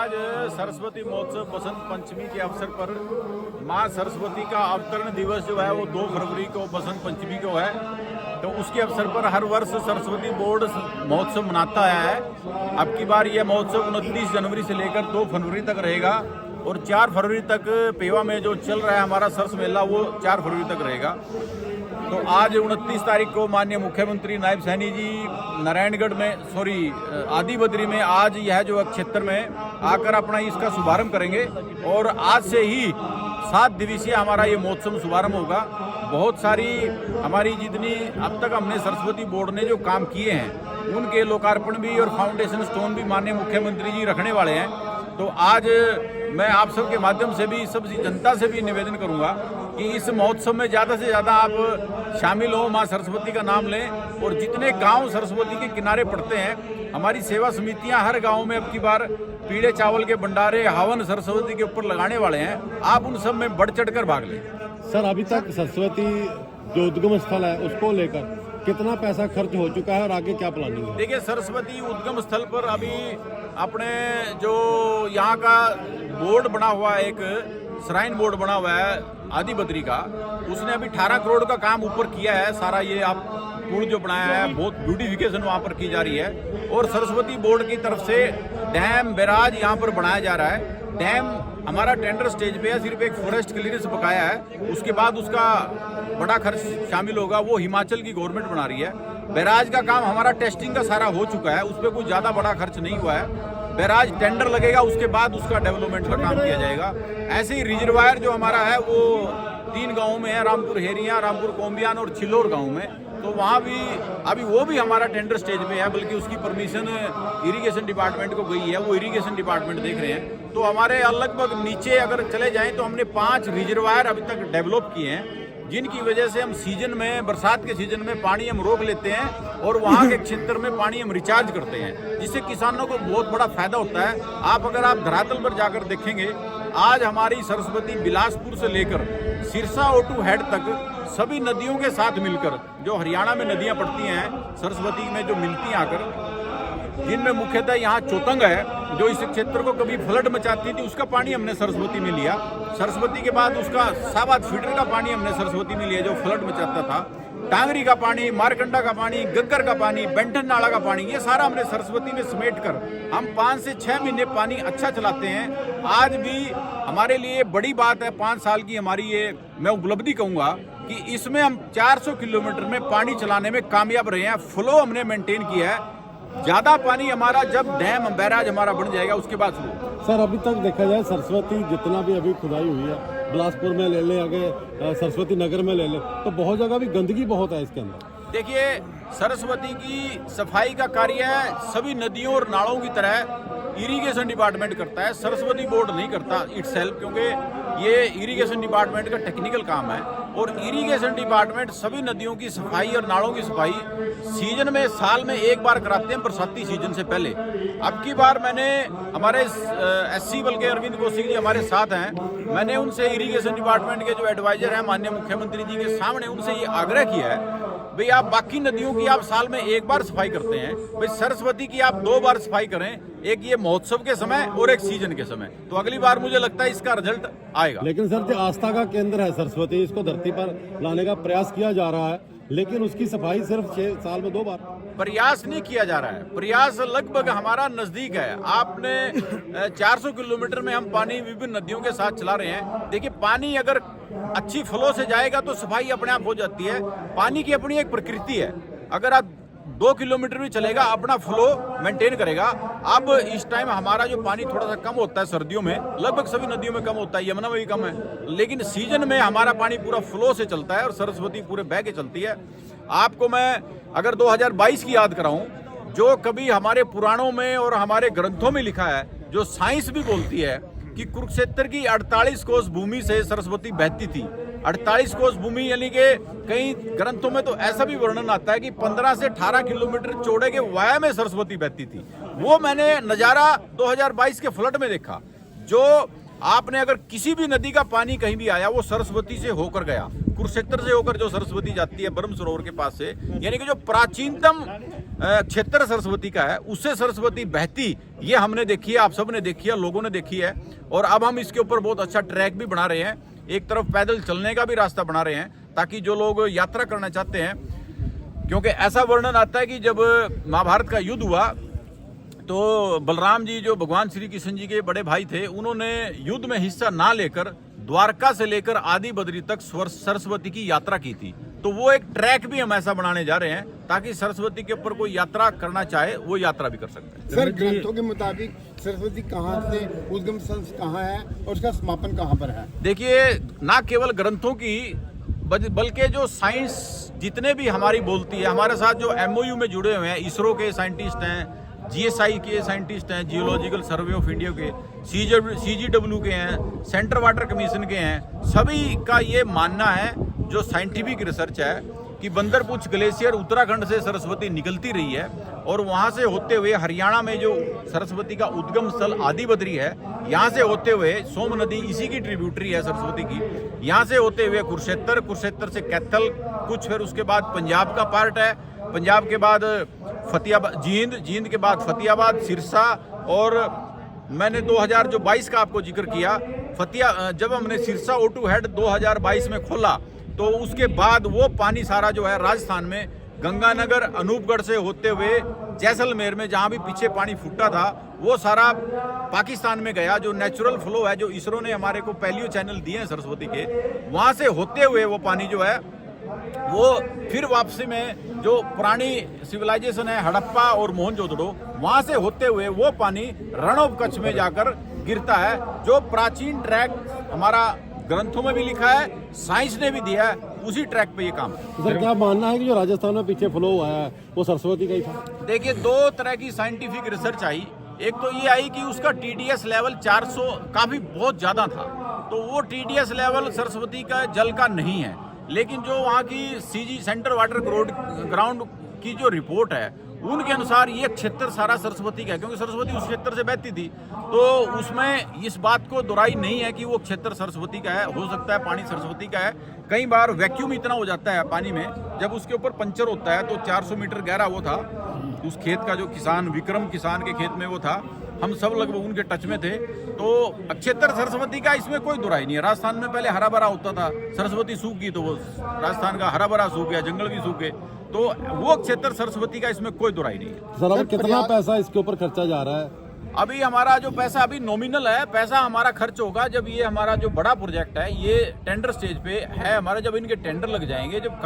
आज सरस्वती महोत्सव बसंत पंचमी के अवसर पर मां सरस्वती का अवतरण दिवस जो है वो 2 फरवरी को बसंत पंचमी को है। तो उसके अवसर पर हर वर्ष सरस्वती बोर्ड महोत्सव मनाता आया है। अब की बार यह महोत्सव 29 जनवरी से लेकर 2 फरवरी तक रहेगा और 4 फरवरी तक पेवा में जो चल रहा है हमारा सरस मेला वो 4 फरवरी तक रहेगा। तो आज 29 तारीख को माननीय मुख्यमंत्री नायब सैनी जी नारायणगढ़ में आदि बद्री में आज यह जो क्षेत्र में आकर अपना इसका शुभारंभ करेंगे और आज से ही 7 दिवसीय हमारा ये महोत्सव शुभारंभ होगा। बहुत सारी हमारी जितनी अब तक हमने सरस्वती बोर्ड ने जो काम किए हैं उनके लोकार्पण भी और फाउंडेशन स्टोन भी माननीय मुख्यमंत्री जी रखने वाले हैं। तो आज मैं आप सबके माध्यम से भी सब जनता से भी निवेदन करूंगा कि इस महोत्सव में ज़्यादा से ज़्यादा आप शामिल हो, मां सरस्वती का नाम लें और जितने गांव सरस्वती के किनारे पड़ते हैं हमारी सेवा समितियां हर गांव में अब की बार पीले चावल के भंडारे हवन सरस्वती के ऊपर लगाने वाले हैं। आप उन सब में बढ़ चढ़ कर भाग लें। सर, अभी तक सरस्वती जो उद्गम स्थल है उसको लेकर कितना पैसा खर्च हो चुका है और आगे क्या प्लानिंग है? देखिए, सरस्वती उद्गम स्थल पर अभी अपने जो यहाँ का बोर्ड बना हुआ है, एक श्राइन बोर्ड बना हुआ है आदि बद्री का, उसने अभी 18 करोड़ का काम ऊपर किया है। सारा ये आप पुल जो बनाया है बहुत ब्यूटिफिकेशन वहाँ पर की जा रही है और सरस्वती बोर्ड की तरफ से डैम बैराज यहाँ पर बनाया जा रहा है। डैम हमारा टेंडर स्टेज पे है, सिर्फ एक फॉरेस्ट क्लियरेंस बकाया है, उसके बाद उसका बड़ा खर्च शामिल होगा, वो हिमाचल की गवर्नमेंट बना रही है। बैराज का काम हमारा टेस्टिंग का सारा हो चुका है, उस पर कोई ज़्यादा बड़ा खर्च नहीं हुआ है। बैराज टेंडर लगेगा, उसके बाद उसका डेवलपमेंट का काम किया जाएगा। ऐसे ही रिजर्वायर जो हमारा है वो 3 गाँव में है, रामपुर हेरिया, रामपुर कोम्बियान और छिल्लोर गाँव में। तो वहाँ भी अभी वो भी हमारा टेंडर स्टेज में है, बल्कि उसकी परमिशन इरिगेशन डिपार्टमेंट को गई है, वो इरिगेशन डिपार्टमेंट देख रहे हैं। तो हमारे लगभग नीचे अगर चले जाएं तो हमने 5 रिजर्वायर अभी तक डेवलप किए हैं, जिनकी वजह से हम सीजन में, बरसात के सीजन में पानी हम रोक लेते हैं और वहाँ के क्षेत्र में पानी हम रिचार्ज करते हैं, जिससे किसानों को बहुत बड़ा फायदा होता है। अगर आप धरातल पर जाकर देखेंगे, आज हमारी सरस्वती बिलासपुर से लेकर सिरसा ओटू हेड तक सभी नदियों के साथ मिलकर, जो हरियाणा में नदियां पड़ती हैं सरस्वती में जो मिलती हैं आकर, जिनमें मुख्यतः यहाँ चोतंग है जो इस क्षेत्र को कभी फ्लड मचाती थी, उसका पानी हमने सरस्वती में लिया। सरस्वती के बाद उसका साबाद फीडर का पानी हमने सरस्वती में लिया जो फ्लड मचाता था। टांगरी का पानी, मारकंडा का पानी, गग्गर का पानी, बेंटन नाला का पानी, ये सारा हमने सरस्वती में समेट कर हम 5 से 6 महीने पानी अच्छा चलाते हैं। आज भी हमारे लिए बड़ी बात है, 5 साल की हमारी ये मैं उपलब्धि कहूँगा कि इसमें हम 400 किलोमीटर में पानी चलाने में कामयाब रहे हैं। फ्लो हमने मेंटेन किया है। ज्यादा पानी हमारा जब डैम बैराज हमारा बन जाएगा उसके बाद फ्लो। सर, अभी तक देखा जाए सरस्वती जितना भी अभी खुदाई हुई है, बिलासपुर में ले लें, आगे सरस्वती नगर में ले लें, तो बहुत जगह भी गंदगी बहुत है इसके अंदर। देखिए, सरस्वती की सफाई का कार्य सभी नदियों और नालों की तरह इरिगेशन डिपार्टमेंट करता है, सरस्वती बोर्ड नहीं करता इटसेल्फ, क्योंकि ये इरिगेशन डिपार्टमेंट का टेक्निकल काम है। और इरिगेशन डिपार्टमेंट सभी नदियों की सफाई और नालों की सफाई सीजन में साल में एक बार कराते हैं, बरसाती सीजन से पहले। अब की बार मैंने हमारे SC बल के अरविंद कौशिक जी हमारे साथ हैं, मैंने उनसे इरिगेशन डिपार्टमेंट के जो एडवाइजर हैं माननीय मुख्यमंत्री जी के सामने उनसे ये आग्रह किया है, भाई आप बाकी नदियों की आप साल में एक बार सफाई करते हैं, भाई सरस्वती की आप 2 बार सफाई करें, एक ये महोत्सव के समय और एक सीजन के समय। तो अगली बार मुझे लगता है इसका रिजल्ट आएगा। लेकिन सर, जो आस्था का केंद्र है सरस्वती, इसको धरती पर लाने का प्रयास किया जा रहा है, लेकिन उसकी सफाई सिर्फ 6 साल में 2 बार। प्रयास नहीं किया जा रहा है, प्रयास लगभग हमारा नजदीक है। आपने 400 किलोमीटर में हम पानी विभिन्न नदियों के साथ चला रहे हैं। देखिए, पानी अगर अच्छी फ्लो से जाएगा तो सफाई अपने आप हो जाती है। पानी की अपनी एक प्रकृति है, अगर आप 2 किलोमीटर भी चलेगा अपना फ्लो मेंटेन करेगा। अब इस टाइम हमारा जो पानी थोड़ा सा कम होता है सर्दियों में, लगभग सभी नदियों में कम होता है, यमुना में भी कम है, लेकिन सीजन में हमारा पानी पूरा फ्लो से चलता है और सरस्वती पूरे बह के चलती है। आपको मैं अगर 2022 की याद कराऊं, जो कभी हमारे पुराणों में और हमारे ग्रंथों में लिखा है, जो साइंस भी बोलती है कि कुरुक्षेत्र की 48 कोस भूमि से सरस्वती बहती थी। 48 कोस भूमि यानी कि कई ग्रंथों में तो ऐसा भी वर्णन आता है कि 15 से 18 किलोमीटर चौड़े के वाया में सरस्वती बहती थी। वो मैंने नजारा 2022 के फ्लड में देखा। जो आपने अगर किसी भी नदी का पानी कहीं भी आया वो सरस्वती से होकर गया। कुरुक्षेत्र से होकर जो सरस्वती जाती है ब्रह्म सरोवर के पास से, यानी कि जो प्राचीनतम क्षेत्र सरस्वती का है, उससे सरस्वती बहती, ये हमने देखी है, आप सब ने देखी है, लोगों ने देखी है। और अब हम इसके ऊपर बहुत अच्छा ट्रैक भी बना रहे हैं, एक तरफ पैदल चलने का भी रास्ता बना रहे हैं, ताकि जो लोग यात्रा करना चाहते हैं, क्योंकि ऐसा वर्णन आता है कि जब महाभारत का युद्ध हुआ तो बलराम जी जो भगवान श्री कृष्ण जी के बड़े भाई थे, उन्होंने युद्ध में हिस्सा ना लेकर द्वारका से लेकर आदि बद्री तक सरस्वती की यात्रा की थी। तो वो एक ट्रैक भी हम ऐसा बनाने जा रहे हैं ताकि सरस्वती के ऊपर कोई यात्रा करना चाहे वो यात्रा भी कर सकते हैं। सर, ग्रंथों के मुताबिक सरस्वती कहाँ से उद्गम स्थल कहाँ है और उसका समापन कहाँ पर है? देखिए, ना केवल ग्रंथों की बल्कि जो साइंस जितने भी हमारी बोलती है, हमारे साथ जो MOU में जुड़े हुए हैं, इसरो के साइंटिस्ट हैं, GSI के साइंटिस्ट हैं, जियोलॉजिकल सर्वे ऑफ इंडिया के, CGW के हैं, सेंट्रल वाटर कमीशन के हैं, सभी का ये मानना है, जो साइंटिफिक रिसर्च है, कि बंदरपुछ ग्लेशियर उत्तराखंड से सरस्वती निकलती रही है और वहाँ से होते हुए हरियाणा में जो सरस्वती का उद्गम स्थल आदि बद्री है, यहाँ से होते हुए सोम नदी इसी की ट्रिब्यूटरी है सरस्वती की, यहाँ से होते हुए कुरुक्षेत्र से कैथल, कुछ फिर उसके बाद पंजाब का पार्ट है, पंजाब के बाद फतेहाबाद, जींद के बाद फतेहाबाद, सिरसा, और मैंने 2022 का आपको जिक्र किया, जब हमने सिरसा O2 हेड 2022 में खोला तो उसके बाद वो पानी सारा जो है राजस्थान में गंगानगर, अनूपगढ़ से होते हुए जैसलमेर में जहाँ भी पीछे पानी फूटा था, वो सारा पाकिस्तान में गया। जो नेचुरल फ्लो है, जो इसरो ने हमारे को पैलियो चैनल दिए हैं सरस्वती के, वहाँ से होते हुए वो पानी जो है वो फिर वापसी में जो पुरानी सिविलाइजेशन है हड़प्पा और मोहनजोदड़ो, वहाँ से होते हुए वो पानी रण ऑफ कच्छ में जाकर गिरता है। जो प्राचीन ट्रैक हमारा ग्रंथों में भी लिखा है, साइंस ने भी दिया है, उसी ट्रैक पे ये काम है। सर, क्या मानना है कि जो राजस्थान में पीछे फ्लो हुआ है वो सरस्वती का ही था? देखिए, दो तरह की साइंटिफिक रिसर्च आई। एक तो ये आई कि उसका TDS लेवल 400 काफी बहुत ज्यादा था, तो वो TDS लेवल सरस्वती का जल का नहीं है। लेकिन जो वहाँ की CG सेंट्रल वाटर ग्राउंड की जो रिपोर्ट है, उनके अनुसार ये क्षेत्र सारा सरस्वती का है, क्योंकि सरस्वती उस क्षेत्र से बहती थी, तो उसमें इस बात को दोहराई नहीं है कि वो क्षेत्र सरस्वती का है। हो सकता है पानी सरस्वती का है, कई बार वैक्यूम इतना हो जाता है पानी में, जब उसके ऊपर पंचर होता है, तो 400 मीटर गहरा वो था उस खेत का, जो किसान विक्रम किसान के खेत में वो था, हम सब लगभग उनके टच में थे। तो क्षेत्र सरस्वती का इसमें कोई दुराई नहीं है। राजस्थान में पहले हरा भरा होता था, सरस्वती सूख गई तो वो राजस्थान का हरा भरा सूख गया, जंगल भी सूख गए, तो वो क्षेत्र सरस्वती का इसमें कोई दुराई नहीं है। सर, अब कितना पैसा इसके ऊपर खर्चा जा रहा है? अभी हमारा जो पैसा अभी नॉमिनल है, पैसा हमारा खर्च होगा जब ये हमारा जो बड़ा प्रोजेक्ट है ये टेंडर स्टेज पे है हमारा, जब इनके टेंडर लग जाएंगे, जब